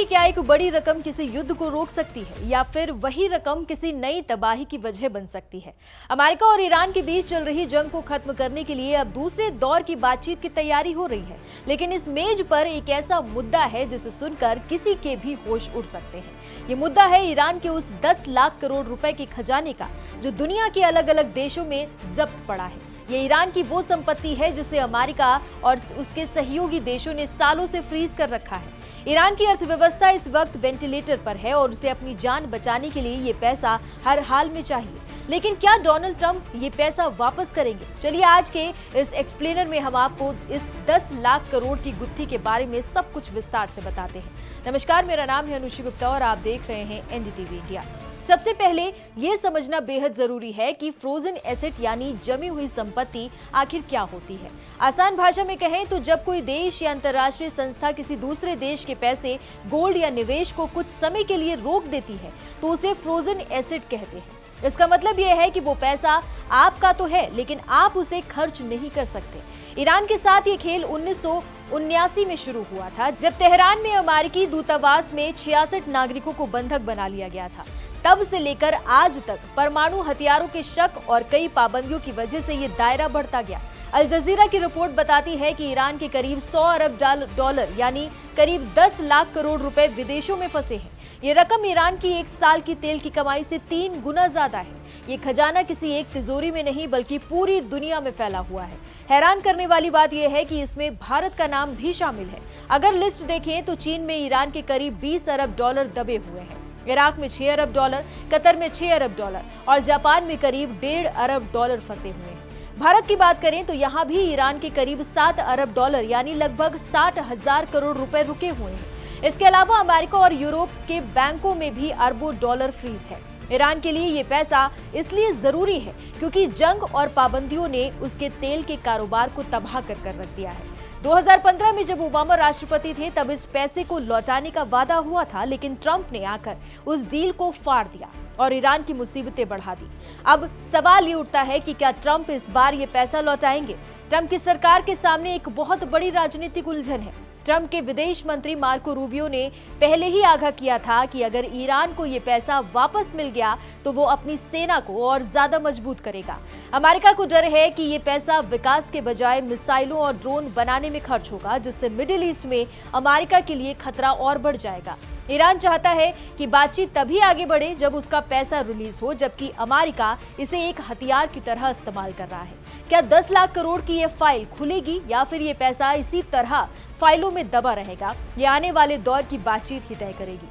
क्या एक बड़ी रकम किसी युद्ध को रोक सकती है या फिर वही रकम किसी नई तबाही की वजह बन सकती है? अमेरिका और ईरान के बीच चल रही जंग को खत्म करने के लिए अब दूसरे दौर की बातचीत की तैयारी हो रही है, लेकिन इस मेज पर एक ऐसा मुद्दा है जिसे सुनकर किसी के भी होश उड़ सकते हैं। ये मुद्दा है ईरान के उस 10 लाख करोड़ रुपए के खजाने का जो दुनिया के अलग अलग देशों में जब्त पड़ा है। ये ईरान की वो संपत्ति है जिसे अमेरिका और उसके सहयोगी देशों ने सालों से फ्रीज कर रखा है। ईरान की अर्थव्यवस्था इस वक्त वेंटिलेटर पर है और उसे अपनी जान बचाने के लिए ये पैसा हर हाल में चाहिए। लेकिन क्या डोनाल्ड ट्रंप ये पैसा वापस करेंगे? चलिए आज के इस एक्सप्लेनर में हम आपको इस 10 लाख करोड़ की गुत्थी के बारे में सब कुछ विस्तार से बताते हैं। नमस्कार, मेरा नाम है अनुषी गुप्ता और आप देख रहे हैं एनडीटीवी इंडिया। सबसे पहले ये समझना बेहद जरूरी है कि फ्रोजन एसेट यानी जमी हुई संपत्ति आखिर क्या होती है। आसान भाषा में कहें तो जब कोई देश या अंतर्राष्ट्रीय संस्था किसी दूसरे देश के पैसे, गोल्ड या निवेश को कुछ समय के लिए रोक देती है तो उसे फ्रोजन एसेट कहते हैं। इसका मतलब यह है कि वो पैसा आपका तो है लेकिन आप उसे खर्च नहीं कर सकते। ईरान के साथ ये खेल 1979 में शुरू हुआ था जब तेहरान में अमेरिकी दूतावास में 66 नागरिकों को बंधक बना लिया गया था। तब से लेकर आज तक परमाणु हथियारों के शक और कई पाबंदियों की वजह से ये दायरा बढ़ता गया। अल जजीरा की रिपोर्ट बताती है कि ईरान के करीब 100 अरब डॉलर यानी करीब 10 लाख करोड़ रुपए विदेशों में फंसे हैं। ये रकम ईरान की एक साल की तेल की कमाई से 3 गुना ज्यादा है। ये खजाना किसी एक तिजोरी में नहीं बल्कि पूरी दुनिया में फैला हुआ है। हैरान करने वाली बात यह है कि इसमें भारत का नाम भी शामिल है। अगर लिस्ट देखें तो चीन में ईरान के करीब 20 अरब डॉलर दबे हुए हैं, इराक में 6 अरब डॉलर, कतर में 6 अरब डॉलर और जापान में करीब 1.5 अरब डॉलर फंसे हुए हैं। भारत की बात करें तो यहाँ भी ईरान के करीब 7 अरब डॉलर यानी लगभग 60,000 करोड़ रुपए रुके हुए हैं। इसके अलावा अमेरिका और यूरोप के बैंकों में भी अरबों डॉलर फ्रीज है। ईरान के लिए ये पैसा इसलिए जरूरी है क्योंकि जंग और पाबंदियों ने उसके तेल के कारोबार को तबाह कर रख दिया है। 2015 में जब ओबामा राष्ट्रपति थे तब इस पैसे को लौटाने का वादा हुआ था, लेकिन ट्रंप ने आकर उस डील को फाड़ दिया और ईरान की मुसीबतें बढ़ा दी। अब सवाल ये उठता है कि क्या ट्रंप इस बार ये पैसा लौटाएंगे? ट्रंप की सरकार के सामने एक बहुत बड़ी राजनीतिक उलझन है। ट्रंप के विदेश मंत्री मार्को रूबियो ने पहले ही आगाह किया था कि अगर ईरान को ये पैसा वापस मिल गया तो वो अपनी सेना को और ज्यादा मजबूत करेगा। अमेरिका को डर है कि ये पैसा विकास के बजाय मिसाइलों और ड्रोन बनाने में खर्च होगा, जिससे मिडिल ईस्ट में अमेरिका के लिए खतरा और बढ़ जाएगा। ईरान चाहता है कि बातचीत तभी आगे बढ़े जब उसका पैसा रिलीज हो, जबकि अमेरिका इसे एक हथियार की तरह इस्तेमाल कर रहा है। क्या 10 लाख करोड़ की ये फाइल खुलेगी या फिर ये पैसा इसी तरह फाइलों में दबा रहेगा? ये आने वाले दौर की बातचीत ही तय करेगी।